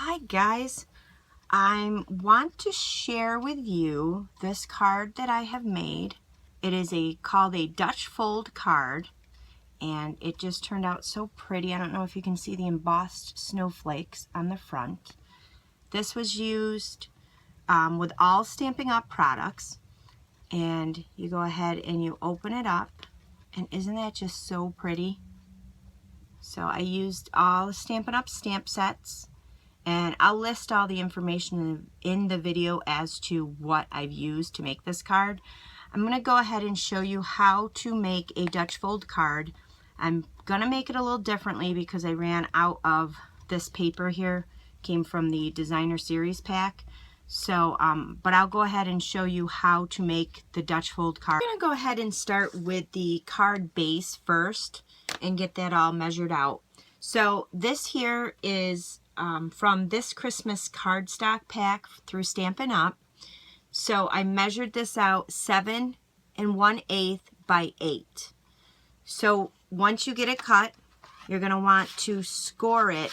Hi guys, I want to share with you this card that I have made. It is called a Dutch fold card, and it just turned out so pretty. I don't know if you can see the embossed snowflakes on the front. This was used with all Stampin' Up products, and you go ahead and you open it up, and isn't that just so pretty? So I used all Stampin' Up stamp sets. And I'll list all the information in the video as to what I've used to make this card. I'm going to go ahead and show you how to make a Dutch fold card. I'm going to make it a little differently because I ran out of this paper here. Came from the designer series pack. So, but I'll go ahead and show you how to make the Dutch fold card. I'm going to go ahead and start with the card base first and get that all measured out. So this here is from this Christmas cardstock pack through Stampin' Up. So I measured this out 7 1/8 by 8. So once you get it cut, you're going to want to score it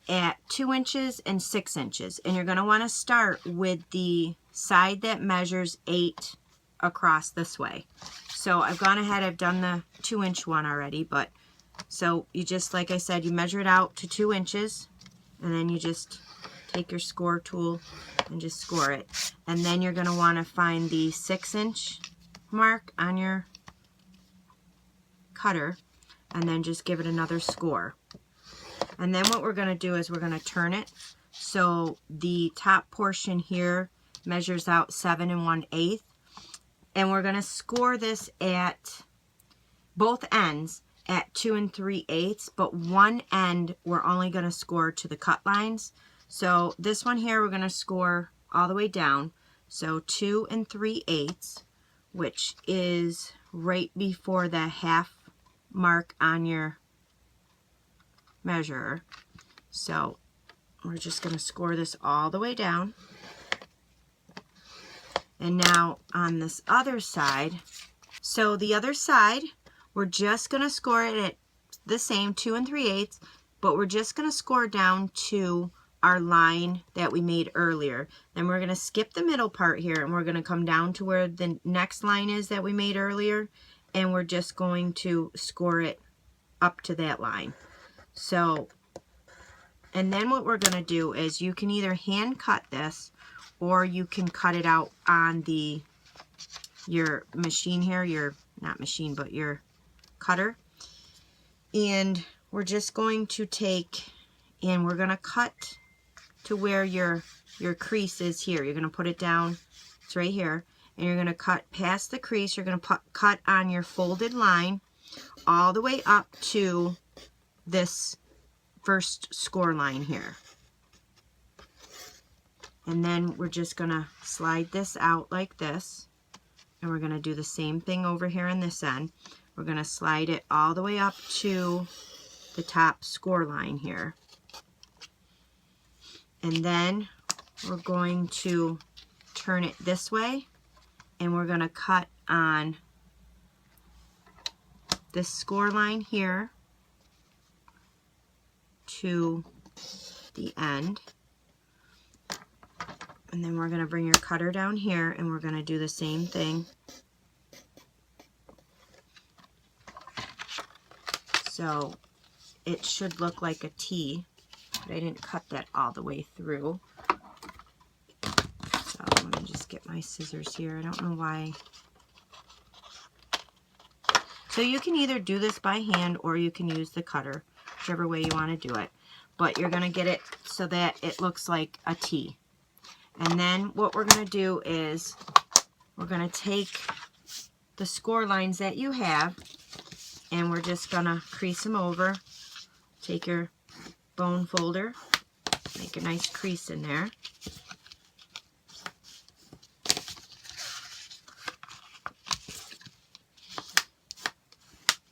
at 2 inches and 6 inches. And you're going to want to start with the side that measures 8 across this way. So I've gone ahead, I've done the 2-inch one already, but so you just, like I said, you measure it out to 2 inches. And then you just take your score tool and just score it. And then you're going to want to find the 6-inch mark on your cutter and then just give it another score. And then what we're going to do is we're going to turn it so the top portion here measures out 7 1/8. And we're going to score this at both ends at 2 3/8, but one end we're only going to score to the cut lines. So this one here we're going to score all the way down, so 2 3/8, which is right before the half mark on your measurer. So we're just going to score this all the way down. And now on this other side, so the other side we're just going to score it at the same 2 3/8, but we're just going to score down to our line that we made earlier. Then we're going to skip the middle part here and we're going to come down to where the next line is that we made earlier, and we're just going to score it up to that line. So, and then what we're going to do is you can either hand cut this or you can cut it out on your machine here, not machine, but your cutter. And we're just going to take and we're going to cut to where your crease is here. You're going to put it down, it's right here, and you're going to cut past the crease. You're going to cut on your folded line all the way up to this first score line here. And then we're just going to slide this out like this, and we're going to do the same thing over here on this end. We're going to slide it all the way up to the top score line here. And then we're going to turn it this way, and we're going to cut on this score line here to the end. And then we're going to bring your cutter down here, and we're going to do the same thing. So it should look like a T, but I didn't cut that all the way through. So let me just get my scissors here. I don't know why. So you can either do this by hand or you can use the cutter, whichever way you want to do it. But you're going to get it so that it looks like a T. And then what we're going to do is we're going to take the score lines that you have, and we're just going to crease them over. Take your bone folder, make a nice crease in there.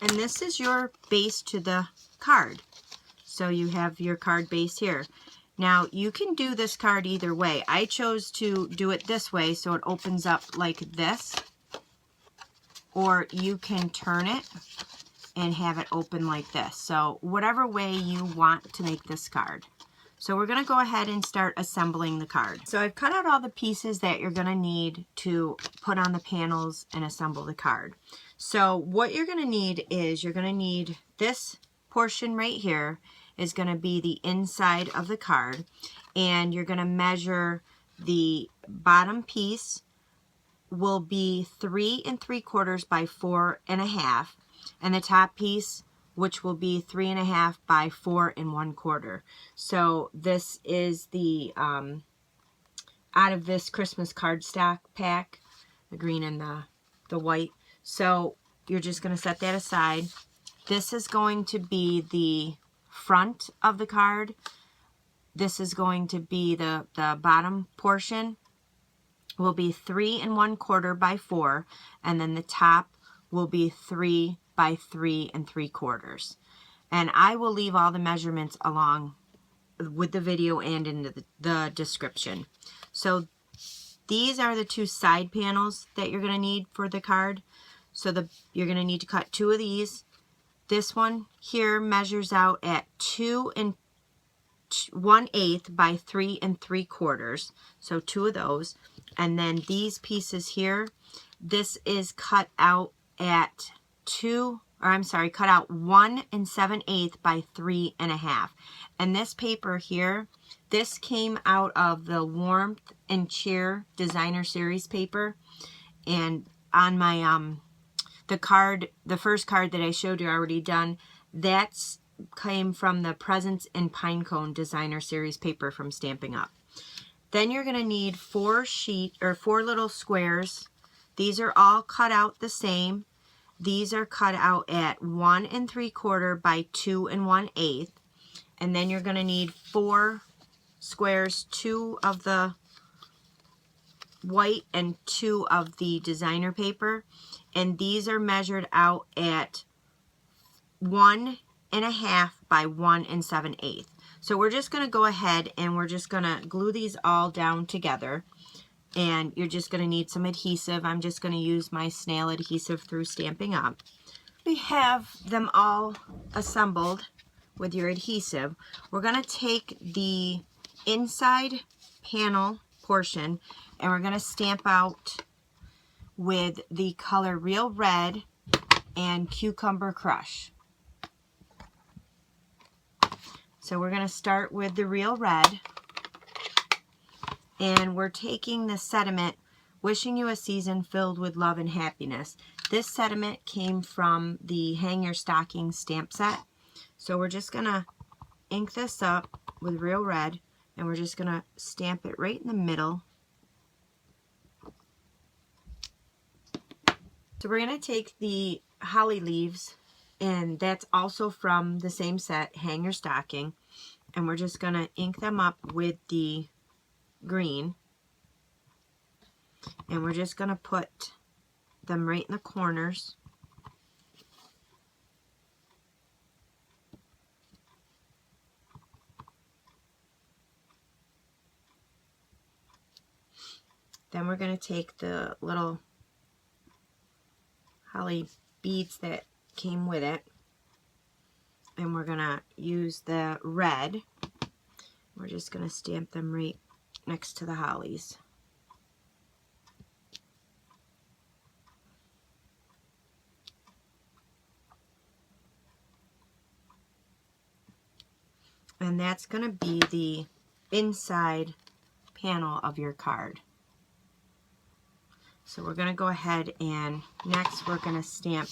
And this is your base to the card. So you have your card base here. Now you can do this card either way. I chose to do it this way so it opens up like this. Or you can turn it and have it open like this. So whatever way you want to make this card. So we're going to go ahead and start assembling the card. So I've cut out all the pieces that you're going to need to put on the panels and assemble the card. So what you're going to need is you're going to need this portion right here is going to be the inside of the card, and you're going to measure the bottom piece will be 3 3/4 by 4 1/2, and the top piece, which will be 3 1/2 by 4 1/4. So this is the out of this Christmas cardstock pack, the green and the white. So you're just going to set that aside. This is going to be the front of the card. This is going to be the bottom portion will be 3 1/4 by 4, and then the top will be 3 by 3 3/4. And I will leave all the measurements along with the video and in the description. So these are the two side panels that you're going to need for the card. So you're going to need to cut 2 of these. This one here measures out at 2 1/8 by 3 3/4. So 2 of those. And then these pieces here, this is cut out at cut out 1 7/8 by 3 1/2. And this paper here, this came out of the Warmth and Cheer Designer Series paper. And on my the first card that I showed you already done, that's came from the Presents and Pinecone Designer Series paper from Stampin' Up. Then you're going to need 4 little squares. These are all cut out the same. These are cut out at 1 3/4 by 2 1/8. And then you're going to need 4 squares, 2 of the white and 2 of the designer paper. And these are measured out at 1 1/2 by 1 7/8. So we're just going to go ahead and we're just going to glue these all down together. And you're just going to need some adhesive. I'm just going to use my Snail Adhesive through Stampin' Up. We have them all assembled with your adhesive. We're going to take the inside panel portion and we're going to stamp out with the color Real Red and Cucumber Crush. So we're going to start with the Real Red, and we're taking the sentiment, wishing you a season filled with love and happiness. This sentiment came from the Hang Your Stocking stamp set. So we're just going to ink this up with Real Red, and we're just going to stamp it right in the middle. So we're going to take the holly leaves, and that's also from the same set, Hang Your Stocking, and we're just going to ink them up with the green, and we're just going to put them right in the corners. Then we're going to take the little holly beads that came with it, and we're going to use the red. We're just going to stamp them right next to the hollies. And that's going to be the inside panel of your card. So we're going to go ahead and next we're going to stamp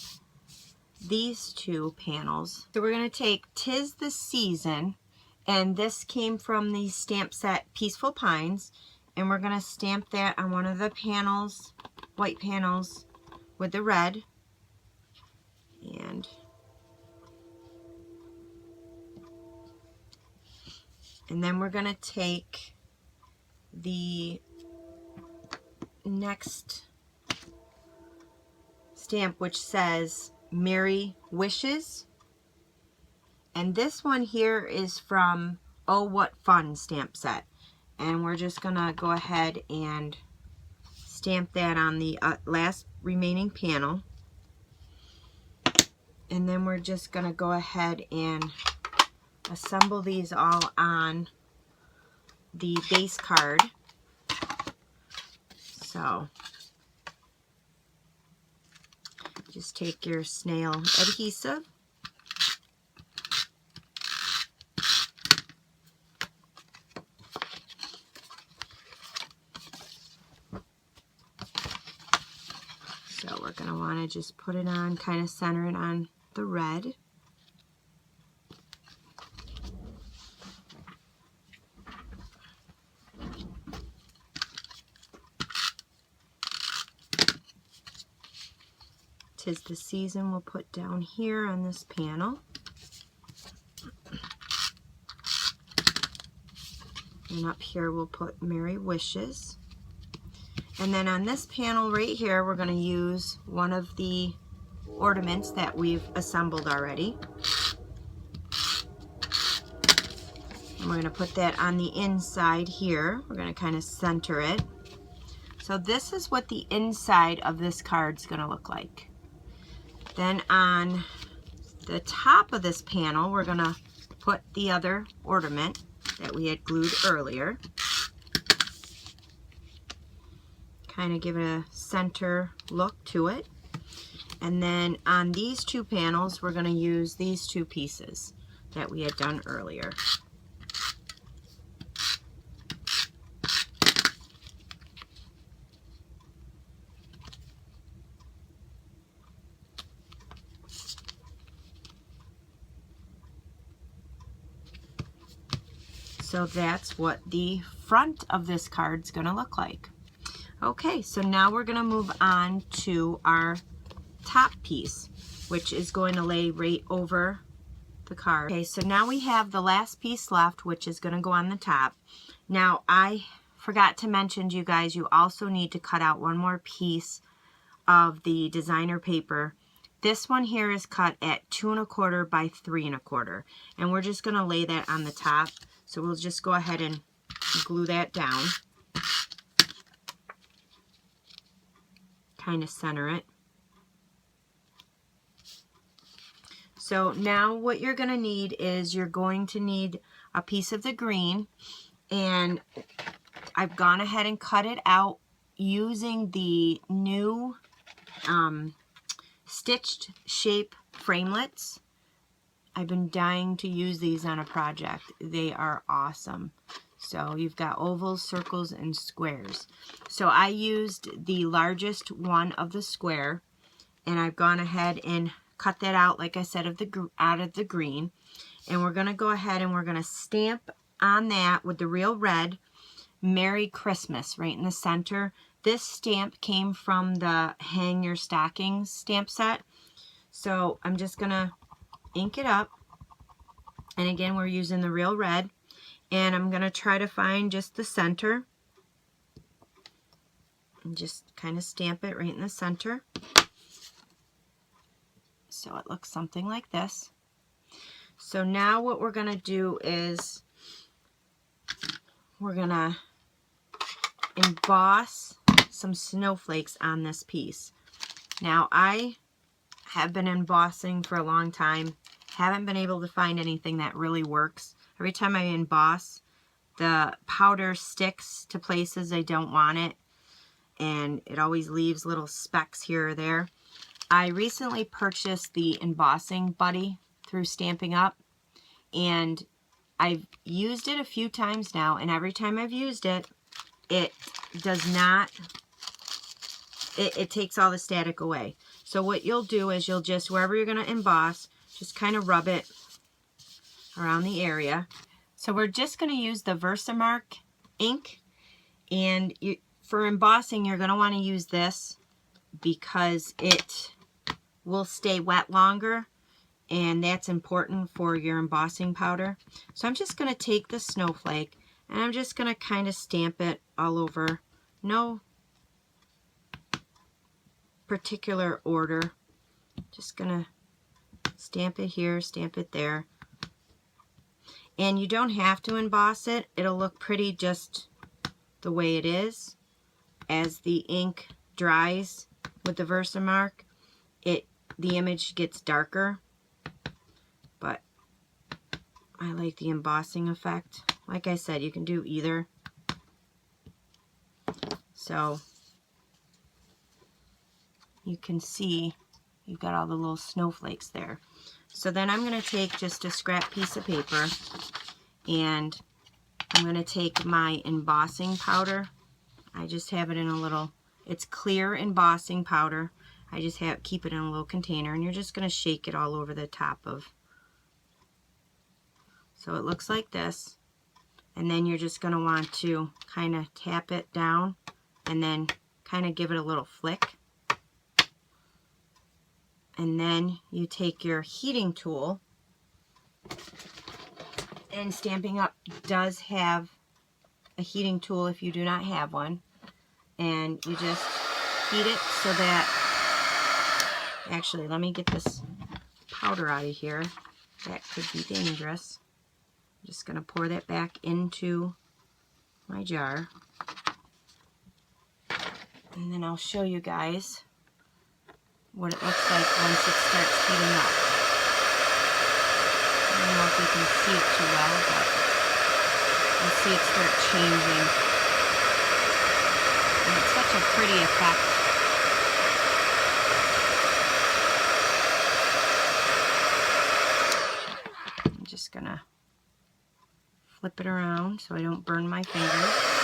these 2 panels. So we're going to take 'Tis the Season, and this came from the stamp set Peaceful Pines, and we're going to stamp that on one of the panels, white panels, with the red. And then we're going to take the next stamp, which says Merry Wishes, and this one here is from Oh What Fun stamp set, and we're just gonna go ahead and stamp that on the last remaining panel, and then we're just gonna go ahead and assemble these all on the base card. So just take your Snail Adhesive, so we're going to want to just put it on, kind of center it on the red. "'Tis the Season" we'll put down here on this panel. And up here we'll put "Merry Wishes." And then on this panel right here, we're going to use one of the ornaments that we've assembled already. And we're going to put that on the inside here. We're going to kind of center it. So this is what the inside of this card's going to look like. Then on the top of this panel, we're going to put the other ornament that we had glued earlier. Kind of give it a center look to it. And then on these two panels, we're going to use these two pieces that we had done earlier. So that's what the front of this card's going to look like. Okay, so now we're going to move on to our top piece, which is going to lay right over the card. Okay, so now we have the last piece left, which is going to go on the top. Now, I forgot to mention to you guys, you also need to cut out one more piece of the designer paper. This one here is cut at 2 1/4 by 3 1/4, and we're just going to lay that on the top. So we'll just go ahead and glue that down. Kind of center it. So now what you're going to need is you're going to need a piece of the green, and I've gone ahead and cut it out using the new Stitched Shape Framelits. I've been dying to use these on a project. They are awesome. So you've got ovals, circles, and squares. So I used the largest one of the square, and I've gone ahead and cut that out, like I said, out of the green. And we're going to go ahead and we're going to stamp on that with the real red, "Merry Christmas," right in the center. This stamp came from the Hang Your Stockings stamp set. So I'm just going to ink it up. And again, we're using the real red. And I'm going to try to find just the center. And just kind of stamp it right in the center. So it looks something like this. So now what we're going to do is we're going to emboss some snowflakes on this piece. Now, I have been embossing for a long time. Haven't been able to find anything that really works. Every time I emboss, the powder sticks to places I don't want it, and it always leaves little specks here or there. I recently purchased the Embossing Buddy through Stampin' Up, and I've used it a few times now, and every time I've used it, it does not, it takes all the static away. So what you'll do is you'll just, wherever you're going to emboss, just kind of rub it around the area. So we're just going to use the Versamark ink, and for embossing you're going to want to use this because it will stay wet longer, and that's important for your embossing powder. So I'm just going to take the snowflake and I'm just going to kind of stamp it all over. No particular order. Just going to stamp it here, stamp it there. And you don't have to emboss it. It'll look pretty just the way it is. As the ink dries with the Versamark, the image gets darker. But I like the embossing effect. like I said, you can do either. So you can see you've got all the little snowflakes there. So then I'm going to take just a scrap piece of paper, and I'm going to take my embossing powder. I just have it in a little, it's clear embossing powder. I just keep it in a little container, and you're just going to shake it all over the top of. So it looks like this. And then you're just going to want to kind of tap it down and then kind of give it a little flick. And then you take your heating tool, and Stampin' Up does have a heating tool if you do not have one. And you just heat it so that, actually, let me get this powder out of here. That could be dangerous. I'm just going to pour that back into my jar. And then I'll show you guys what it looks like once it starts heating up. I don't know if you can see it too well, but you'll see it start changing. And it's such a pretty effect. I'm just gonna flip it around so I don't burn my fingers.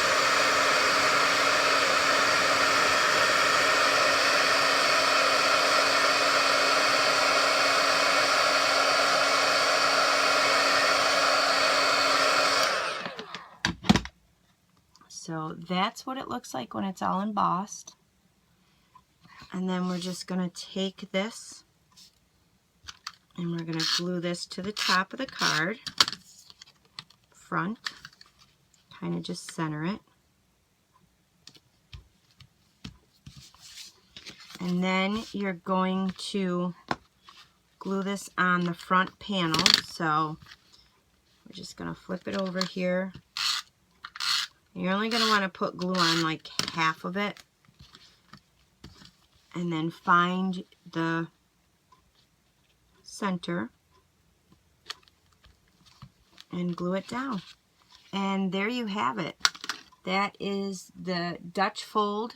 So that's what it looks like when it's all embossed. And then we're just going to take this and we're going to glue this to the top of the card, front, kind of just center it. And then you're going to glue this on the front panel. So we're just going to flip it over here. You're only going to want to put glue on like half of it, and then find the center and glue it down. And there you have it. That is the Dutch fold